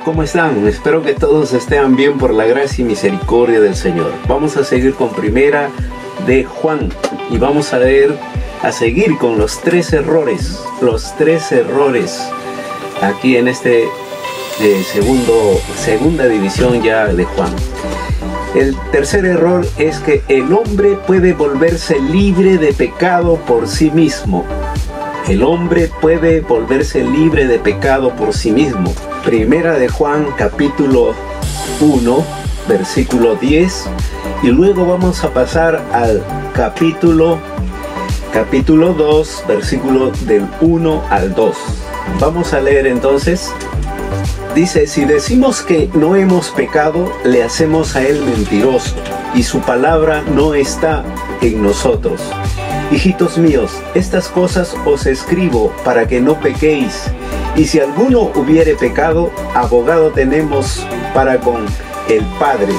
¿cómo están? Espero que todos estén bien por la gracia y misericordia del Señor. Vamos a seguir con Primera de Juan y vamos a seguir con los tres errores aquí en este segunda división ya de Juan. El tercer error es que el hombre puede volverse libre de pecado por sí mismo. El hombre puede volverse libre de pecado por sí mismo. Primera de Juan, capítulo 1, versículo 10. Y luego vamos a pasar al capítulo 2, versículo del 1 al 2. Vamos a leer entonces. Dice, si decimos que no hemos pecado, le hacemos a él mentiroso, y su palabra no está en nosotros. Hijitos míos, estas cosas os escribo para que no pequéis. Y si alguno hubiere pecado, abogado tenemos para con el Padre,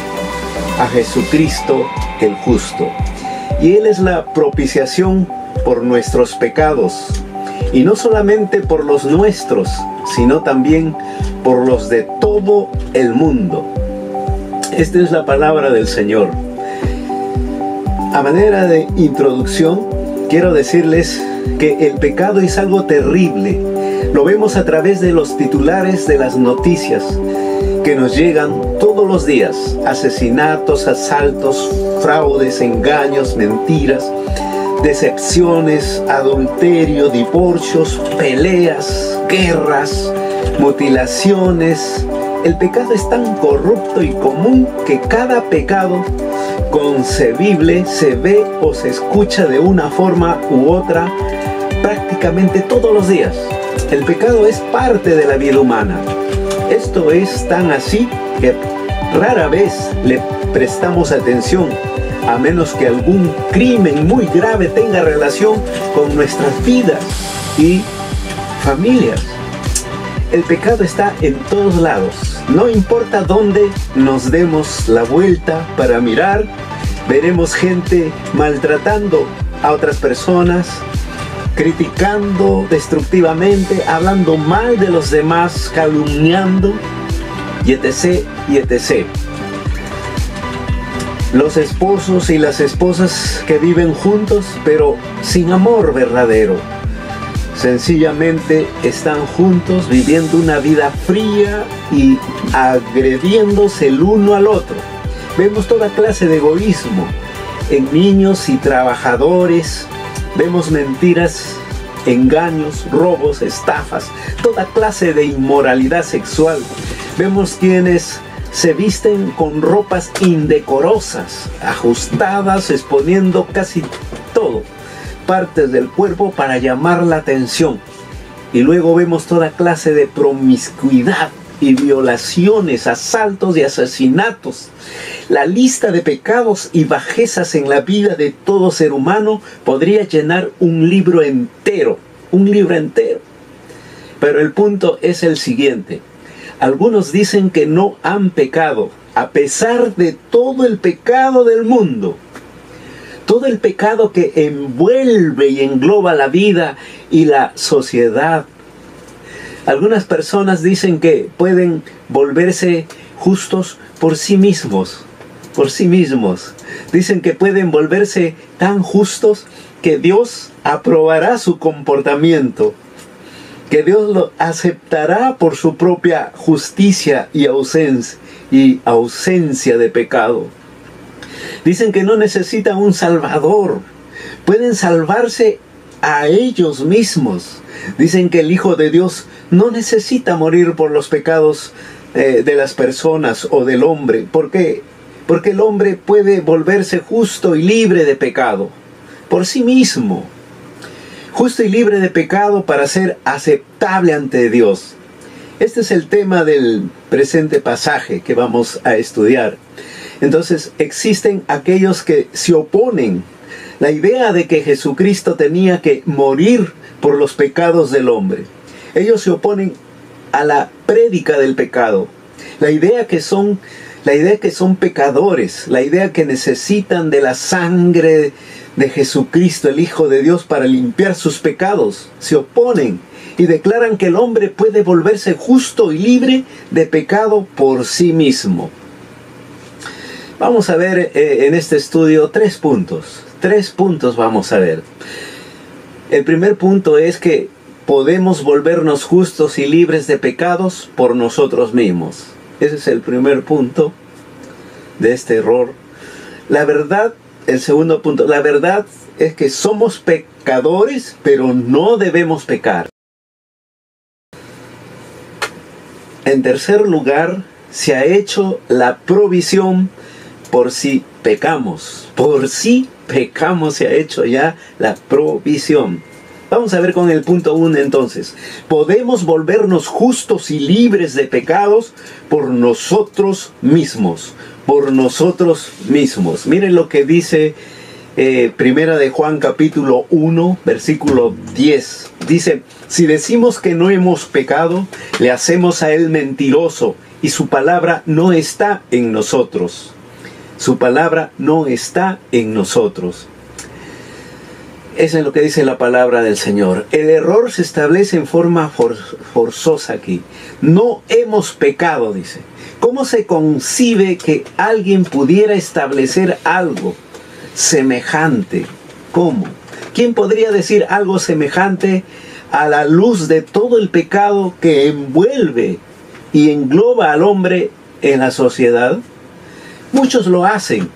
a Jesucristo el justo. Y Él es la propiciación por nuestros pecados, y no solamente por los nuestros, sino también por los de todo el mundo. Esta es la palabra del Señor. A manera de introducción, quiero decirles que el pecado es algo terrible. Lo vemos a través de los titulares de las noticias que nos llegan todos los días. Asesinatos, asaltos, fraudes, engaños, mentiras, decepciones, adulterio, divorcios, peleas, guerras, mutilaciones. El pecado es tan corrupto y común que cada pecado concebible se ve o se escucha de una forma u otra prácticamente todos los días. El pecado es parte de la vida humana. Esto es tan así que rara vez le prestamos atención, a menos que algún crimen muy grave tenga relación con nuestras vidas y familias. El pecado está en todos lados. No importa dónde nos demos la vuelta para mirar, veremos gente maltratando a otras personas, criticando destructivamente, hablando mal de los demás, calumniando, y etc. y etc. Los esposos y las esposas que viven juntos, pero sin amor verdadero. Sencillamente están juntos viviendo una vida fría y agrediéndose el uno al otro. Vemos toda clase de egoísmo en niños y trabajadores. Vemos mentiras, engaños, robos, estafas, toda clase de inmoralidad sexual. Vemos quienes se visten con ropas indecorosas, ajustadas, exponiendo casi todo, partes del cuerpo para llamar la atención. Y luego vemos toda clase de promiscuidad y violaciones, asaltos y asesinatos. La lista de pecados y bajezas en la vida de todo ser humano podría llenar un libro entero, Pero el punto es el siguiente. Algunos dicen que no han pecado, a pesar de todo el pecado del mundo. Todo el pecado que envuelve y engloba la vida y la sociedad. Algunas personas dicen que pueden volverse justos por sí mismos. Dicen que pueden volverse tan justos que Dios aprobará su comportamiento, que Dios lo aceptará por su propia justicia y ausencia de pecado. Dicen que no necesitan un salvador, pueden salvarse a ellos mismos. Dicen que el Hijo de Dios no necesita morir por los pecados de las personas o del hombre. ¿Por qué? Porque el hombre puede volverse justo y libre de pecado por sí mismo. Justo y libre de pecado para ser aceptable ante Dios. Este es el tema del presente pasaje que vamos a estudiar. Entonces, existen aquellos que se oponen. La idea de que Jesucristo tenía que morir por los pecados del hombre. Ellos se oponen a la prédica del pecado. La idea que son pecadores. La idea que necesitan de la sangre de Jesucristo, el Hijo de Dios, para limpiar sus pecados. Se oponen. y declaran que el hombre puede volverse justo y libre de pecado por sí mismo. Vamos a ver en este estudio 3 puntos. 3 puntos vamos a ver. El primer punto es que podemos volvernos justos y libres de pecados por nosotros mismos. Ese es el primer punto de este error. La verdad, el segundo punto, la verdad es que somos pecadores, pero no debemos pecar. En tercer lugar, se ha hecho la provisión por si pecamos. Por si pecamos se ha hecho ya la provisión. Vamos a ver con el punto 1 entonces. Podemos volvernos justos y libres de pecados por nosotros mismos. Por nosotros mismos. Miren lo que dice Primera de Juan capítulo 1, versículo 10. Dice, si decimos que no hemos pecado, le hacemos a él mentiroso y su palabra no está en nosotros. Su palabra no está en nosotros. Eso es lo que dice la palabra del Señor. El error se establece en forma forzosa aquí. No hemos pecado, dice. ¿Cómo se concibe que alguien pudiera establecer algo semejante? ¿Cómo? ¿Quién podría decir algo semejante a la luz de todo el pecado que envuelve y engloba al hombre en la sociedad? Muchos lo hacen.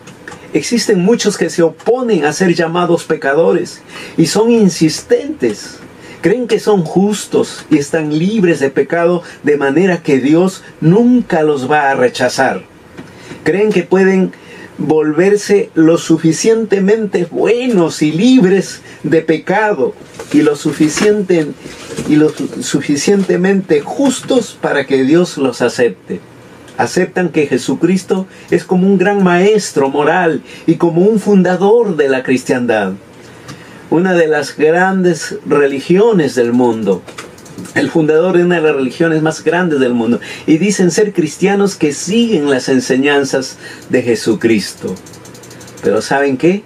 Existen muchos que se oponen a ser llamados pecadores y son insistentes. Creen que son justos y están libres de pecado de manera que Dios nunca los va a rechazar. Creen que pueden volverse lo suficientemente buenos y libres de pecado y lo suficientemente justos para que Dios los acepte. Aceptan que Jesucristo es como un gran maestro moral y como un fundador de la cristiandad. Una de las grandes religiones del mundo. El fundador de una de las religiones más grandes del mundo. Y dicen ser cristianos que siguen las enseñanzas de Jesucristo. Pero ¿saben qué?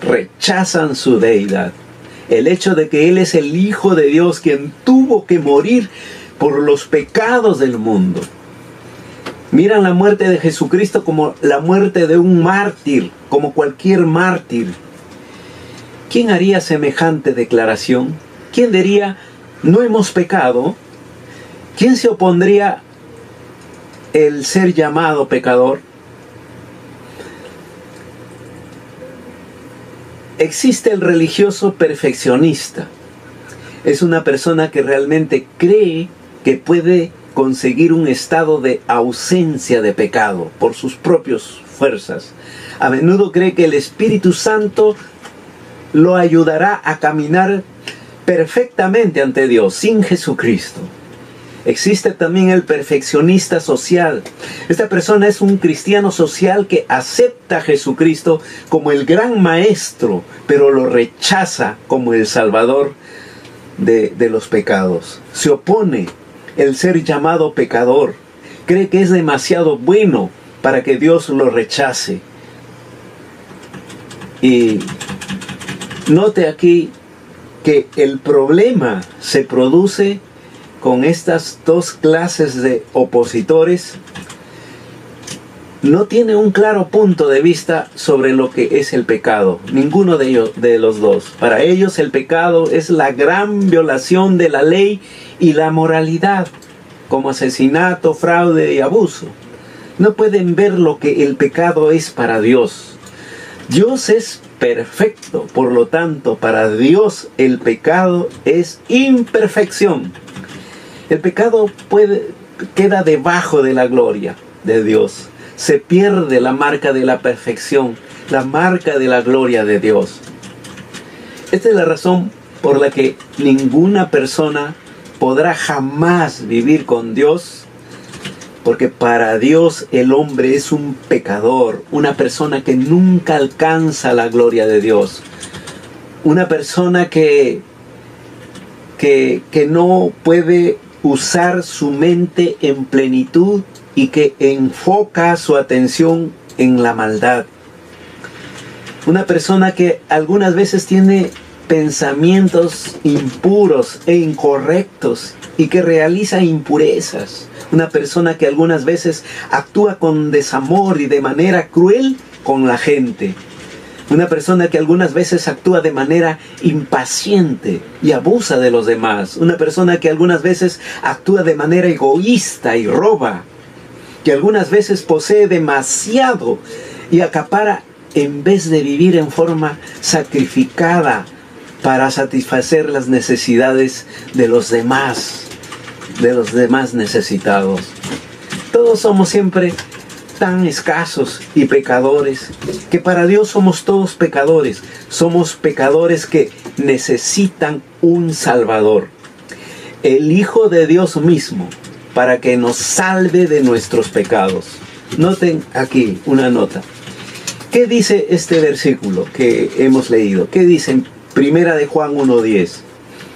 Rechazan su deidad. El hecho de que Él es el Hijo de Dios quien tuvo que morir por los pecados del mundo. Miran la muerte de Jesucristo como la muerte de un mártir, como cualquier mártir. ¿Quién haría semejante declaración? ¿Quién diría, no hemos pecado? ¿Quién se opondría el ser llamado pecador? Existe el religioso perfeccionista. Es una persona que realmente cree que puede conseguir un estado de ausencia de pecado por sus propias fuerzas. A menudo cree que el Espíritu Santo lo ayudará a caminar perfectamente ante Dios sin Jesucristo. Existe también el perfeccionista social. Esta persona es un cristiano social que acepta a Jesucristo como el gran maestro, pero lo rechaza como el salvador de los pecados. Se opone el ser llamado pecador. Cree que es demasiado bueno para que Dios lo rechace. Y note aquí que el problema se produce con estas dos clases de opositores. No tiene un claro punto de vista sobre lo que es el pecado. Ninguno de ellos, de los dos. Para ellos el pecado es la gran violación de la ley y la moralidad, como asesinato, fraude y abuso. No pueden ver lo que el pecado es para Dios. Dios es perfecto, por lo tanto, para Dios el pecado es imperfección. El pecado queda debajo de la gloria de Dios. Se pierde la marca de la perfección, la marca de la gloria de Dios. Esta es la razón por la que ninguna persona podrá jamás vivir con Dios, porque para Dios el hombre es un pecador, una persona que nunca alcanza la gloria de Dios, una persona que no puede usar su mente en plenitud y que enfoca su atención en la maldad. Una persona que algunas veces tiene pensamientos impuros e incorrectos y que realiza impurezas. Una persona que algunas veces actúa con desamor y de manera cruel con la gente. Una persona que algunas veces actúa de manera impaciente y abusa de los demás. Una persona que algunas veces actúa de manera egoísta y roba. Que algunas veces posee demasiado y acapara en vez de vivir en forma sacrificada para satisfacer las necesidades de los demás necesitados. Todos somos siempre tan escasos y pecadores, que para Dios somos todos pecadores. Somos pecadores que necesitan un Salvador, el Hijo de Dios mismo, para que nos salve de nuestros pecados. Noten aquí una nota. ¿Qué dice este versículo que hemos leído? ¿Qué dice en Primera de Juan 1:10?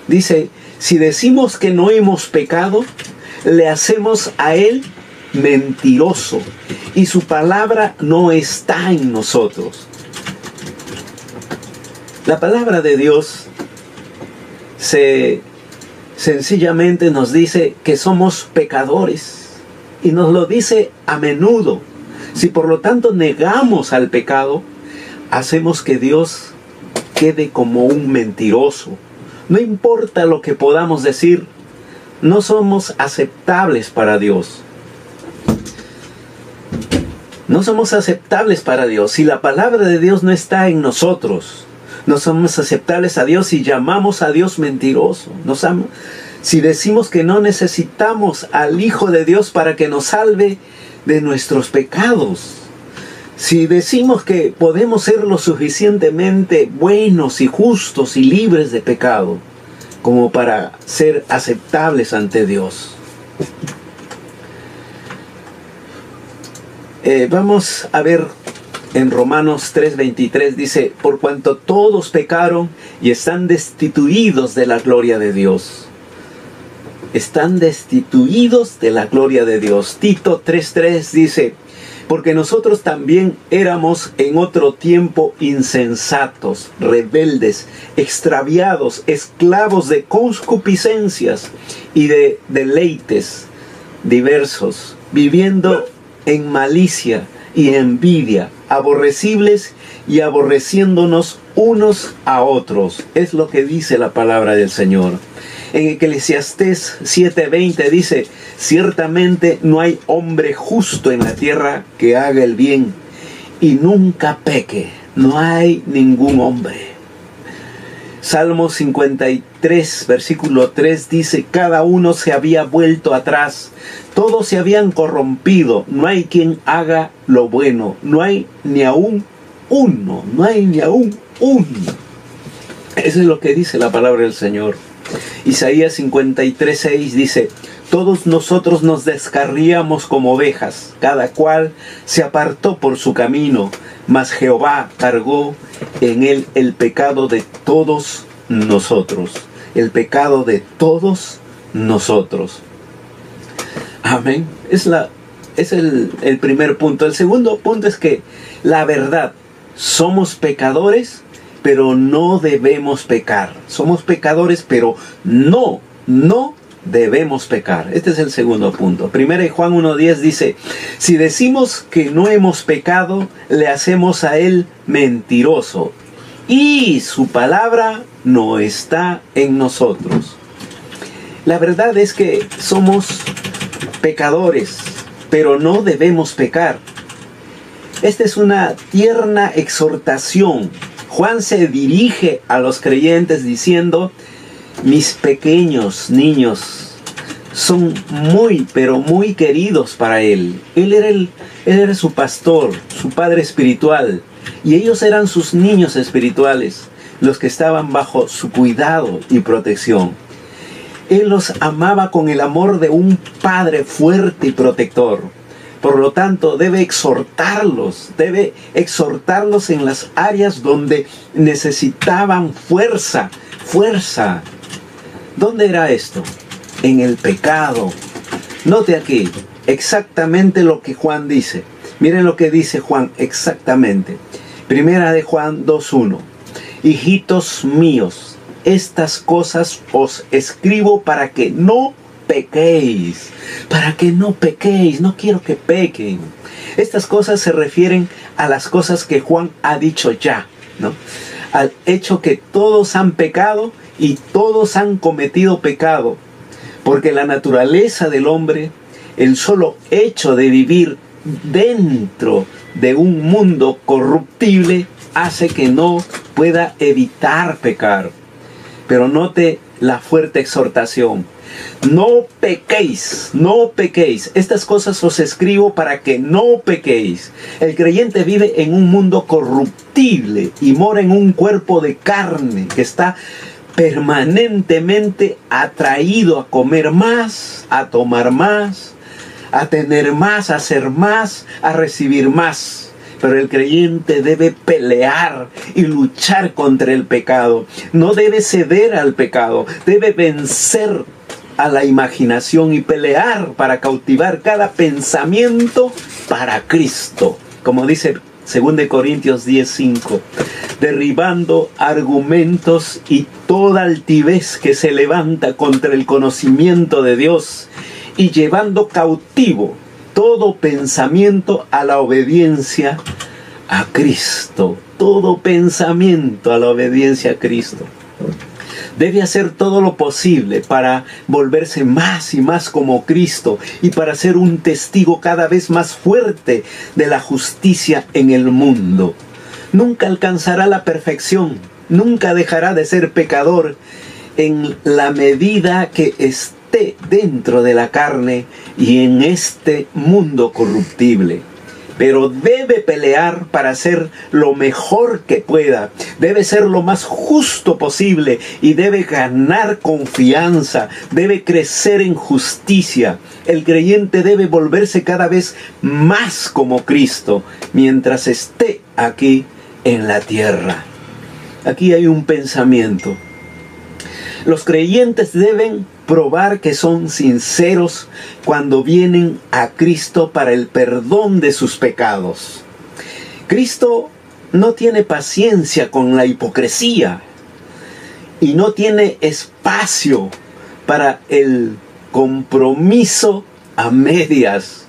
Dice, si decimos que no hemos pecado, le hacemos a Él mentiroso y su palabra no está en nosotros. La palabra de Dios sencillamente nos dice que somos pecadores y nos lo dice a menudo. Si por lo tanto negamos al pecado, hacemos que Dios quede como un mentiroso. No importa lo que podamos decir, no somos aceptables para Dios. No somos aceptables para Dios. Si la palabra de Dios no está en nosotros, no somos aceptables a Dios y llamamos a Dios mentiroso. Si decimos que no necesitamos al Hijo de Dios para que nos salve de nuestros pecados. Si decimos que podemos ser lo suficientemente buenos y justos y libres de pecado como para ser aceptables ante Dios. Vamos a ver en Romanos 3:23 dice, por cuanto todos pecaron y están destituidos de la gloria de Dios. Están destituidos de la gloria de Dios. Tito 3:3 dice, porque nosotros también éramos en otro tiempo insensatos, rebeldes, extraviados, esclavos de concupiscencias y de deleites diversos, viviendo en malicia y envidia, aborrecibles y aborreciéndonos unos a otros. Es lo que dice la palabra del Señor. En Eclesiastés 7:20 dice, ciertamente no hay hombre justo en la tierra que haga el bien y nunca peque. No hay ningún hombre. Salmo 53, versículo 3 dice, cada uno se había vuelto atrás, todos se habían corrompido, no hay quien haga lo bueno, no hay ni aún uno, no hay ni aún uno. Eso es lo que dice la palabra del Señor. Isaías 53:6 dice, todos nosotros nos descarríamos como ovejas, cada cual se apartó por su camino, mas Jehová cargó en él el pecado de todos nosotros. El pecado de todos nosotros. Amén. Es el primer punto. El segundo punto es que la verdad, somos pecadores, pero no debemos pecar. Somos pecadores, pero no debemos pecar. Este es el segundo punto. Primera de Juan 1:10 dice, si decimos que no hemos pecado, le hacemos a él mentiroso y su palabra no está en nosotros. La verdad es que somos pecadores, pero no debemos pecar. Esta es una tierna exhortación. Juan se dirige a los creyentes diciendo, mis pequeños niños son muy, pero muy queridos para él. Él era su pastor, su padre espiritual, y ellos eran sus niños espirituales, los que estaban bajo su cuidado y protección. Él los amaba con el amor de un padre fuerte y protector. Por lo tanto, debe exhortarlos en las áreas donde necesitaban fuerza. ¿Dónde era esto? En el pecado. Note aquí exactamente lo que Juan dice. Miren lo que dice Juan exactamente. Primera de Juan 2:1. Hijitos míos, estas cosas os escribo para que no pequéis. Para que no pequéis, no quiero que pequen. Estas cosas se refieren a las cosas que Juan ha dicho ya, ¿no? Al hecho que todos han pecado y todos han cometido pecado. Porque la naturaleza del hombre, el solo hecho de vivir dentro de un mundo corruptible, hace que no pueda evitar pecar. Pero note la fuerte exhortación. No pequéis, no pequéis. Estas cosas os escribo para que no pequéis. El creyente vive en un mundo corruptible y mora en un cuerpo de carne que está permanentemente atraído a comer más, a tomar más, a tener más, a hacer más, a recibir más. Pero el creyente debe pelear y luchar contra el pecado. No debe ceder al pecado. Debe vencer a la imaginación y pelear para cautivar cada pensamiento para Cristo. Como dice 2 Corintios 10:5. Derribando argumentos y toda altivez que se levanta contra el conocimiento de Dios y llevando cautivo todo pensamiento a la obediencia a Cristo. Todo pensamiento a la obediencia a Cristo. Debe hacer todo lo posible para volverse más y más como Cristo y para ser un testigo cada vez más fuerte de la justicia en el mundo. Nunca alcanzará la perfección, nunca dejará de ser pecador en la medida que esté dentro de la carne y en este mundo corruptible. Pero debe pelear para hacer lo mejor que pueda. Debe ser lo más justo posible y debe ganar confianza. Debe crecer en justicia. El creyente debe volverse cada vez más como Cristo mientras esté aquí en la tierra. Aquí hay un pensamiento. Los creyentes deben probar que son sinceros cuando vienen a Cristo para el perdón de sus pecados. Cristo no tiene paciencia con la hipocresía y no tiene espacio para el compromiso a medias.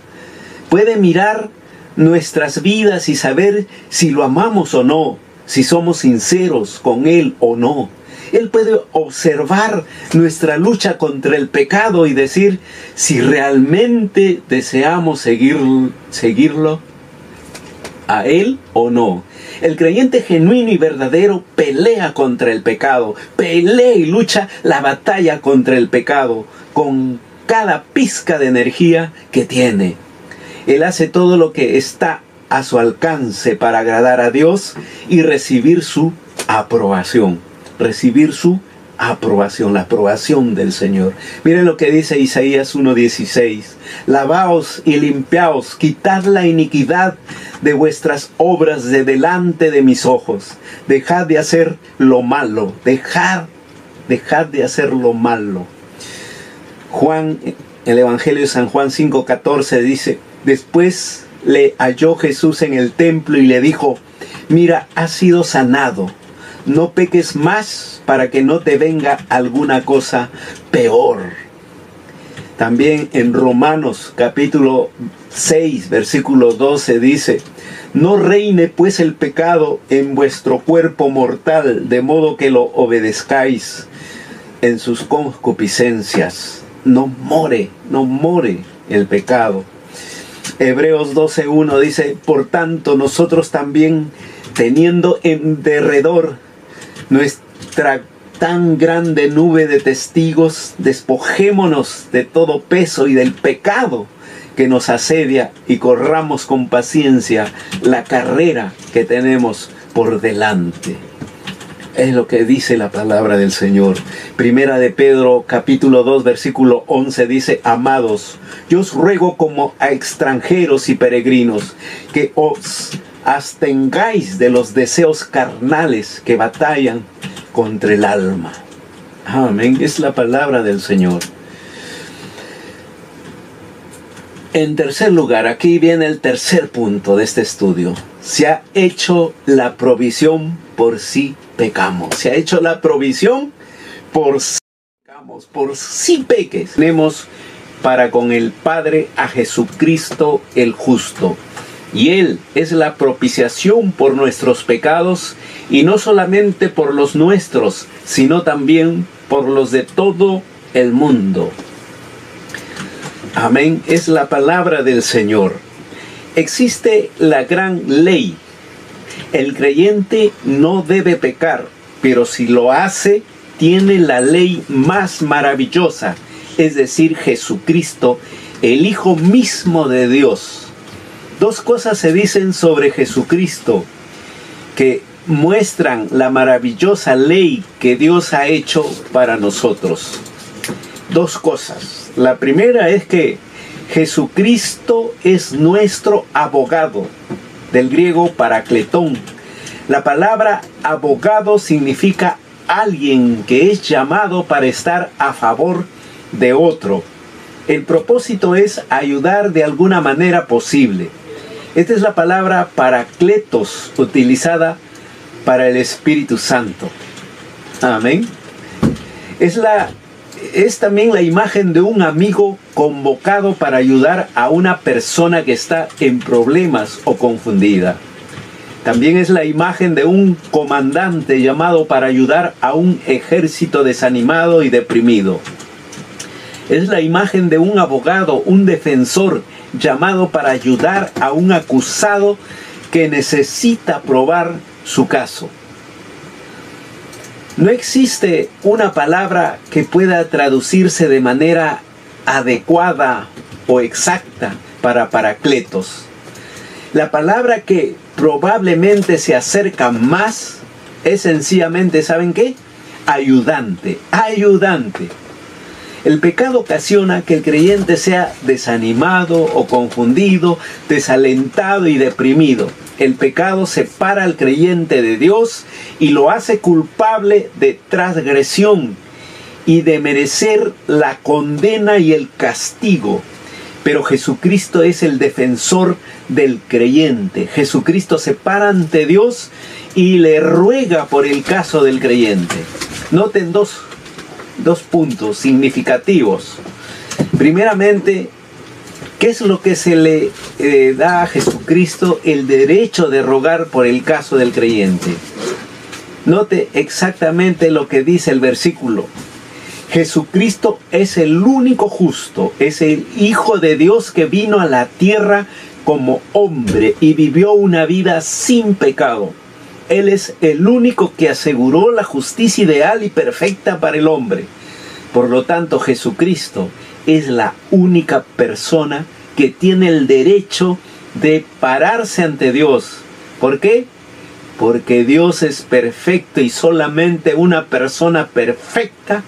Puede mirar nuestras vidas y saber si lo amamos o no, si somos sinceros con Él o no. Él puede observar nuestra lucha contra el pecado y decir si realmente deseamos seguirlo a Él o no. El creyente genuino y verdadero pelea contra el pecado, pelea y lucha la batalla contra el pecado con cada pizca de energía que tiene. Él hace todo lo que está a su alcance para agradar a Dios y recibir su aprobación. Recibir su aprobación, la aprobación del Señor. Miren lo que dice Isaías 1:16. Lavaos y limpiaos, quitad la iniquidad de vuestras obras de delante de mis ojos. Dejad de hacer lo malo, dejad de hacer lo malo. Juan, el Evangelio de San Juan 5:14 dice, después le halló Jesús en el templo y le dijo, mira, has sido sanado. No peques más para que no te venga alguna cosa peor. También en Romanos capítulo 6, versículo 12 dice, no reine pues el pecado en vuestro cuerpo mortal, de modo que lo obedezcáis en sus concupiscencias. No more el pecado. Hebreos 12:1 dice, por tanto nosotros también, teniendo en derredor nuestra tan grande nube de testigos, despojémonos de todo peso y del pecado que nos asedia y corramos con paciencia la carrera que tenemos por delante. Es lo que dice la palabra del Señor. Primera de Pedro capítulo 2 versículo 11 dice, amados, yo os ruego como a extranjeros y peregrinos que os abstengáis de los deseos carnales que batallan contra el alma. Amén, es la palabra del Señor. En tercer lugar, aquí viene el tercer punto de este estudio. Se ha hecho la provisión por si pecamos. Se ha hecho la provisión por si pecamos, por si peques. Tenemos para con el Padre a Jesucristo el justo. Y Él es la propiciación por nuestros pecados, y no solamente por los nuestros, sino también por los de todo el mundo. Amén, es la palabra del Señor. Existe la gran ley. El creyente no debe pecar, pero si lo hace, tiene la ley más maravillosa, es decir, Jesucristo, el Hijo mismo de Dios. Dos cosas se dicen sobre Jesucristo que muestran la maravillosa ley que Dios ha hecho para nosotros. Dos cosas. La primera es que Jesucristo es nuestro abogado, del griego parakletón. La palabra abogado significa alguien que es llamado para estar a favor de otro. El propósito es ayudar de alguna manera posible. Esta es la palabra parakletos, utilizada para el Espíritu Santo. Amén. Es también la imagen de un amigo convocado para ayudar a una persona que está en problemas o confundida. También es la imagen de un comandante llamado para ayudar a un ejército desanimado y deprimido. Es la imagen de un abogado, un defensor, llamado para ayudar a un acusado que necesita probar su caso. No existe una palabra que pueda traducirse de manera adecuada o exacta para parakletos. La palabra que probablemente se acerca más es sencillamente, ¿saben qué? Ayudante, ayudante. El pecado ocasiona que el creyente sea desanimado o confundido, desalentado y deprimido. El pecado separa al creyente de Dios y lo hace culpable de transgresión y de merecer la condena y el castigo. Pero Jesucristo es el defensor del creyente. Jesucristo se para ante Dios y le ruega por el caso del creyente. Noten dos puntos significativos. Primeramente, ¿qué es lo que se le da a Jesucristo? El derecho de rogar por el caso del creyente. Note exactamente lo que dice el versículo. Jesucristo es el único justo, es el Hijo de Dios que vino a la tierra como hombre y vivió una vida sin pecado. Él es el único que aseguró la justicia ideal y perfecta para el hombre. Por lo tanto, Jesucristo es la única persona que tiene el derecho de pararse ante Dios. ¿Por qué? Porque Dios es perfecto y solamente una persona perfecta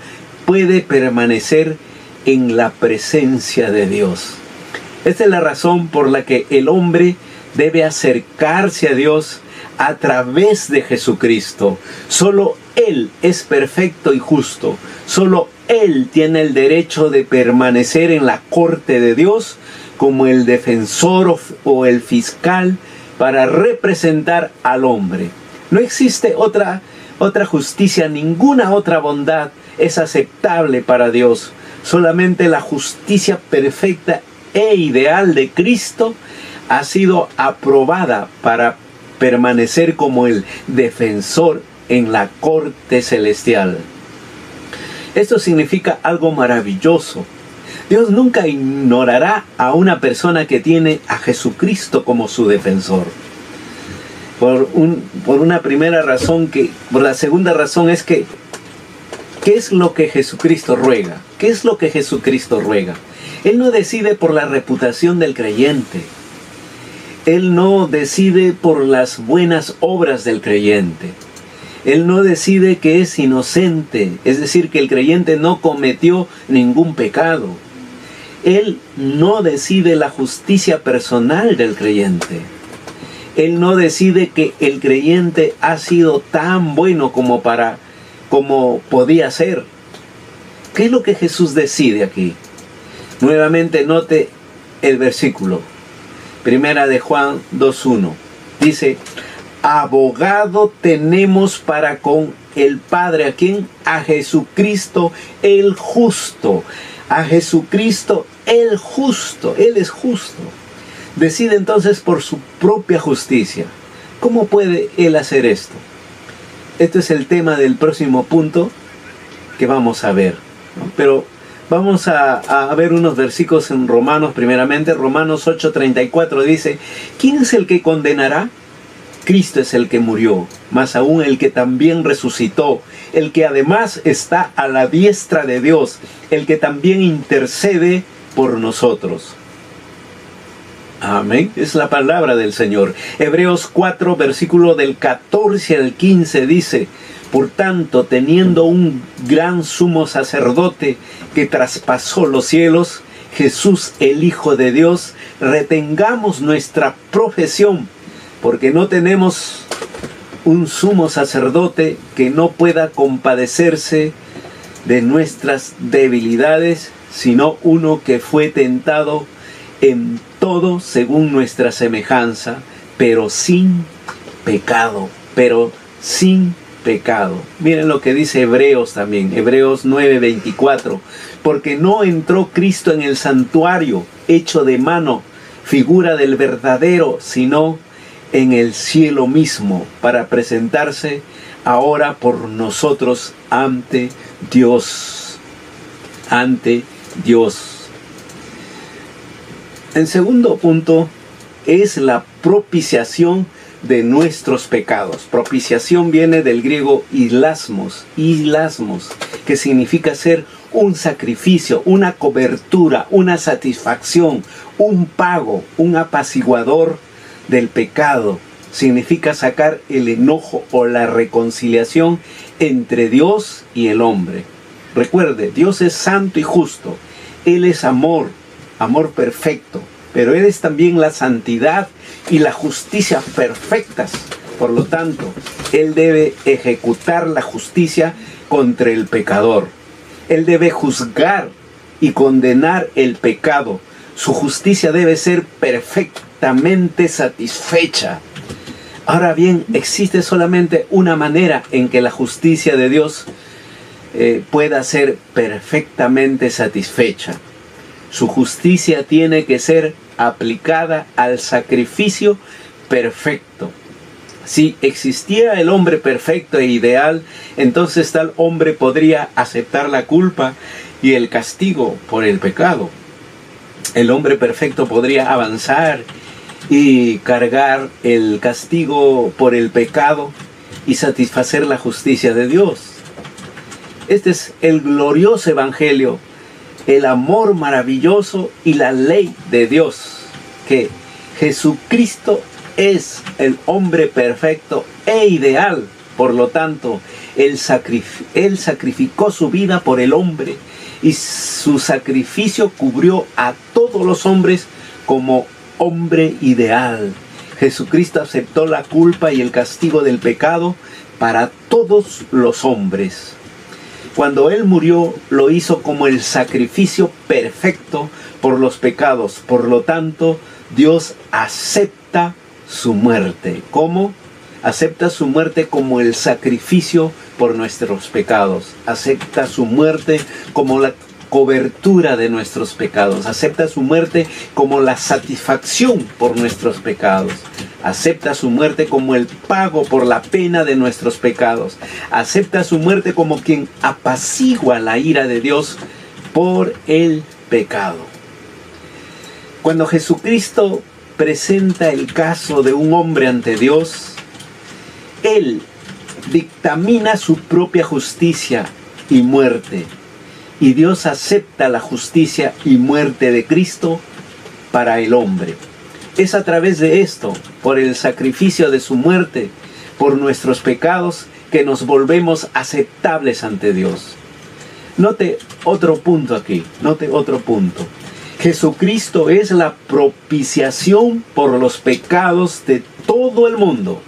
puede permanecer en la presencia de Dios. Esta es la razón por la que el hombre debe acercarse a Dios a través de Jesucristo. Solo Él es perfecto y justo. Solo Él tiene el derecho de permanecer en la corte de Dios como el defensor o el fiscal para representar al hombre. No existe otra justicia, ninguna otra bondad es aceptable para Dios. Solamente la justicia perfecta e ideal de Cristo ha sido aprobada para permanecer como el defensor en la corte celestial. Esto significa algo maravilloso. Dios nunca ignorará a una persona que tiene a Jesucristo como su defensor. Por una primera razón, por la segunda razón es que, ¿qué es lo que Jesucristo ruega? ¿Qué es lo que Jesucristo ruega? Él no decide por la reputación del creyente. Él no decide por las buenas obras del creyente. Él no decide que es inocente, es decir, que el creyente no cometió ningún pecado. Él no decide la justicia personal del creyente. Él no decide que el creyente ha sido tan bueno como podía ser. ¿Qué es lo que Jesús decide aquí? Nuevamente note el versículo. Primera de Juan 2:1. Dice, abogado tenemos para con el Padre. ¿A quién? A Jesucristo el justo. A Jesucristo el justo. Él es justo. Decide entonces por su propia justicia. ¿Cómo puede Él hacer esto? Este es el tema del próximo punto que vamos a ver, ¿no? Pero vamos a ver unos versículos en Romanos primeramente. Romanos 8:34 dice, ¿quién es el que condenará? Cristo es el que murió, más aún el que también resucitó, el que además está a la diestra de Dios, el que también intercede por nosotros. Amén. Es la palabra del Señor. Hebreos 4, versículo del 14 al 15 dice, por tanto, teniendo un gran sumo sacerdote que traspasó los cielos, Jesús el Hijo de Dios, retengamos nuestra profesión, porque no tenemos un sumo sacerdote que no pueda compadecerse de nuestras debilidades, sino uno que fue tentado en todo según nuestra semejanza, pero sin pecado, Miren lo que dice Hebreos también, Hebreos 9:24, porque no entró Cristo en el santuario hecho de mano, figura del verdadero, sino en el cielo mismo, para presentarse ahora por nosotros ante Dios. El segundo punto es la propiciación de nuestros pecados. Propiciación viene del griego hilasmos, que significa ser un sacrificio, una cobertura, una satisfacción, un pago, un apaciguador del pecado. Significa sacar el enojo o la reconciliación entre Dios y el hombre. Recuerde, Dios es santo y justo. Él es amor perfecto, pero Él es también la santidad y la justicia perfectas. Por lo tanto, Él debe ejecutar la justicia contra el pecador. Él debe juzgar y condenar el pecado. Su justicia debe ser perfectamente satisfecha. Ahora bien, existe solamente una manera en que la justicia de Dios pueda ser perfectamente satisfecha. Su justicia tiene que ser aplicada al sacrificio perfecto. Si existiera el hombre perfecto e ideal, entonces tal hombre podría aceptar la culpa y el castigo por el pecado. El hombre perfecto podría avanzar y cargar el castigo por el pecado y satisfacer la justicia de Dios. Este es el glorioso evangelio, el amor maravilloso y la ley de Dios, que Jesucristo es el hombre perfecto e ideal. Por lo tanto, Él sacrificó su vida por el hombre y su sacrificio cubrió a todos los hombres como hombre ideal. Jesucristo aceptó la culpa y el castigo del pecado para todos los hombres. Cuando Él murió, lo hizo como el sacrificio perfecto por los pecados. Por lo tanto, Dios acepta su muerte. ¿Cómo? Acepta su muerte como el sacrificio por nuestros pecados. Acepta su muerte como la cobertura de nuestros pecados. Acepta su muerte como la satisfacción por nuestros pecados. Acepta su muerte como el pago por la pena de nuestros pecados. Acepta su muerte como quien apacigua la ira de Dios por el pecado. Cuando Jesucristo presenta el caso de un hombre ante Dios, Él dictamina su propia justicia y muerte. Y Dios acepta la justicia y muerte de Cristo para el hombre. Es a través de esto, por el sacrificio de su muerte, por nuestros pecados, que nos volvemos aceptables ante Dios. Note otro punto aquí, note otro punto. Jesucristo es la propiciación por los pecados de todo el mundo.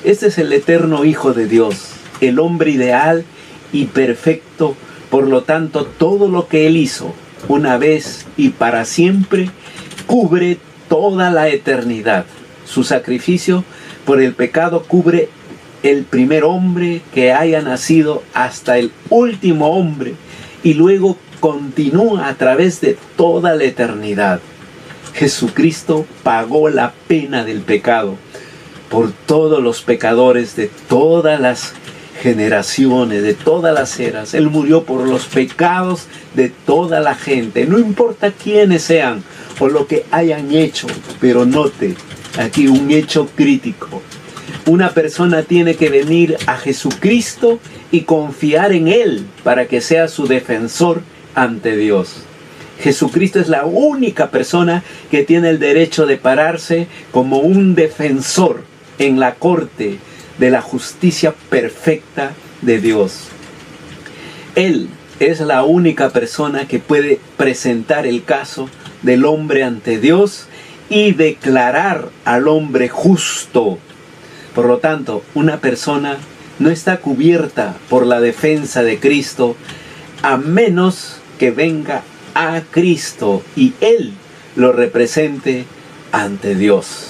Este es el eterno Hijo de Dios, el hombre ideal y perfecto. Por lo tanto, todo lo que Él hizo una vez y para siempre cubre toda la eternidad. Su sacrificio por el pecado cubre el primer hombre que haya nacido hasta el último hombre y luego continúa a través de toda la eternidad. Jesucristo pagó la pena del pecado por todos los pecadores de todas las generaciones, de todas las eras. Él murió por los pecados de toda la gente, no importa quiénes sean o lo que hayan hecho. Pero note aquí un hecho crítico. Una persona tiene que venir a Jesucristo y confiar en Él para que sea su defensor ante Dios. Jesucristo es la única persona que tiene el derecho de pararse como un defensor en la corte de la justicia perfecta de Dios. Él es la única persona que puede presentar el caso del hombre ante Dios y declarar al hombre justo. Por lo tanto, una persona no está cubierta por la defensa de Cristo a menos que venga a Cristo y Él lo represente ante Dios.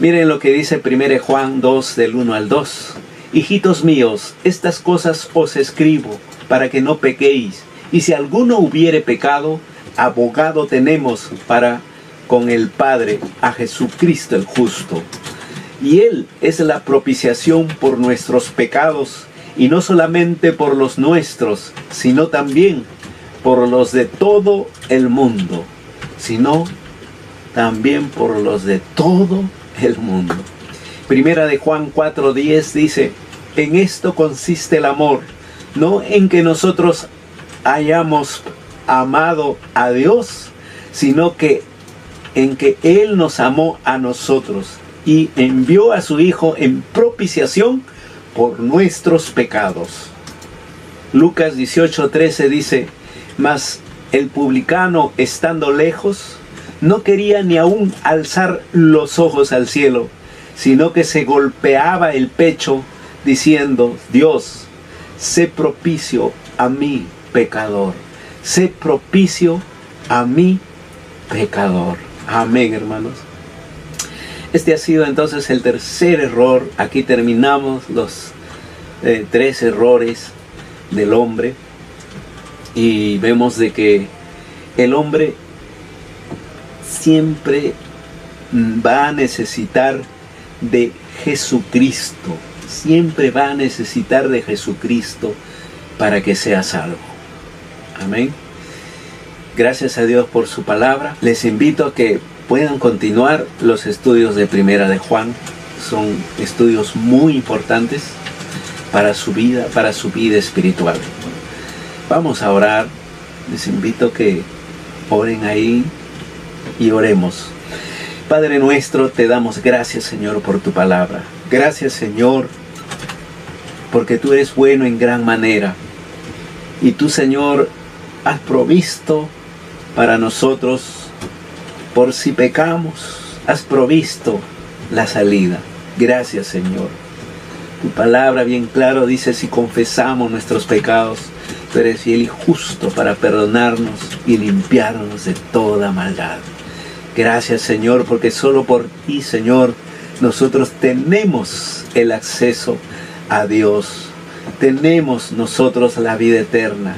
Miren lo que dice 1 Juan 2 del 1 al 2. Hijitos míos, estas cosas os escribo para que no pequéis. Y si alguno hubiere pecado, abogado tenemos para con el Padre, a Jesucristo el justo. Y Él es la propiciación por nuestros pecados, y no solamente por los nuestros, sino también por los de todo el mundo, sino también por los de todo el mundo. Primera de Juan 4:10 dice: en esto consiste el amor, no en que nosotros hayamos amado a Dios, sino que en que Él nos amó a nosotros y envió a su Hijo en propiciación por nuestros pecados. Lucas 18:13 dice: mas el publicano, estando lejos, no quería ni aún alzar los ojos al cielo, sino que se golpeaba el pecho, diciendo: Dios, sé propicio a mí, pecador. Sé propicio a mí, pecador. Amén, hermanos. Este ha sido entonces el tercer error. Aquí terminamos los 3 errores del hombre. Y vemos de que el hombre siempre va a necesitar de Jesucristo. Siempre va a necesitar de Jesucristo para que sea salvo. Amén. Gracias a Dios por su palabra. Les invito a que puedan continuar los estudios de Primera de Juan. Son estudios muy importantes para su vida espiritual. Vamos a orar. Les invito a que oren ahí y oremos. Padre nuestro, te damos gracias, Señor, por tu palabra. Gracias, Señor, porque tú eres bueno en gran manera. Y tú, Señor, has provisto para nosotros, por si pecamos, has provisto la salida. Gracias, Señor. Tu palabra bien claro dice: si confesamos nuestros pecados, tú eres fiel y justo para perdonarnos y limpiarnos de toda maldad. Gracias, Señor, porque solo por ti, Señor, nosotros tenemos el acceso a Dios. Tenemos nosotros la vida eterna.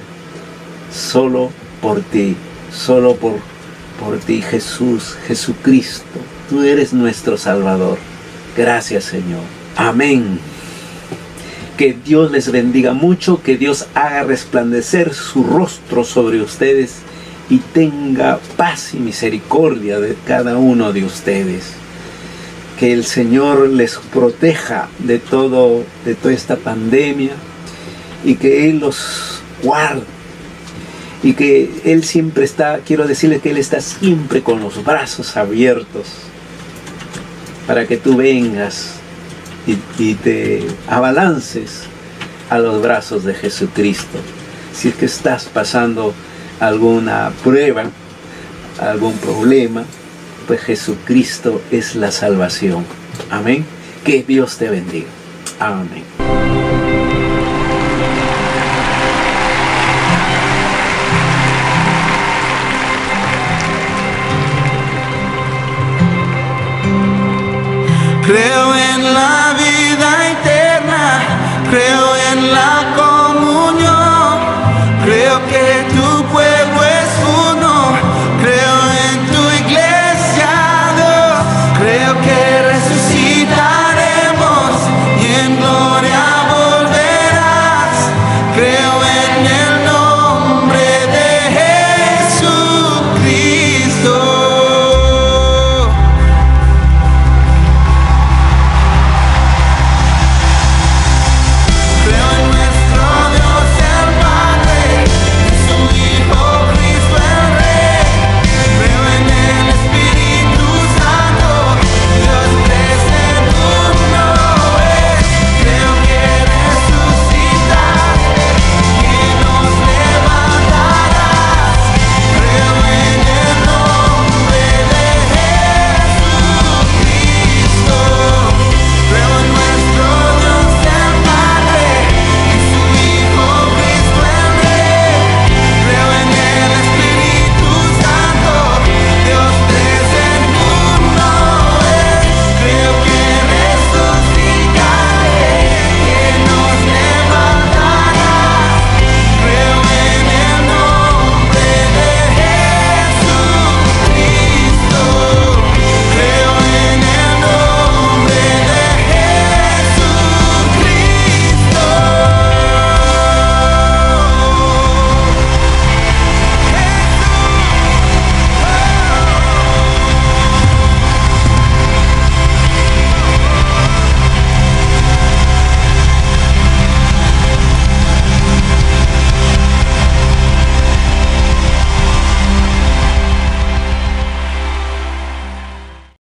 Solo por ti, solo por ti, Jesús, Jesucristo. Tú eres nuestro Salvador. Gracias, Señor. Amén. Que Dios les bendiga mucho, que Dios haga resplandecer su rostro sobre ustedes y tenga paz y misericordia de cada uno de ustedes. Que el Señor les proteja de toda esta pandemia y que Él los guarde. Y que Él siempre está, quiero decirles que Él está siempre con los brazos abiertos para que tú vengas y te abalances a los brazos de Jesucristo. Si es que estás pasando alguna prueba, algún problema, pues Jesucristo es la salvación. Amén. Que Dios te bendiga. Amén. Creo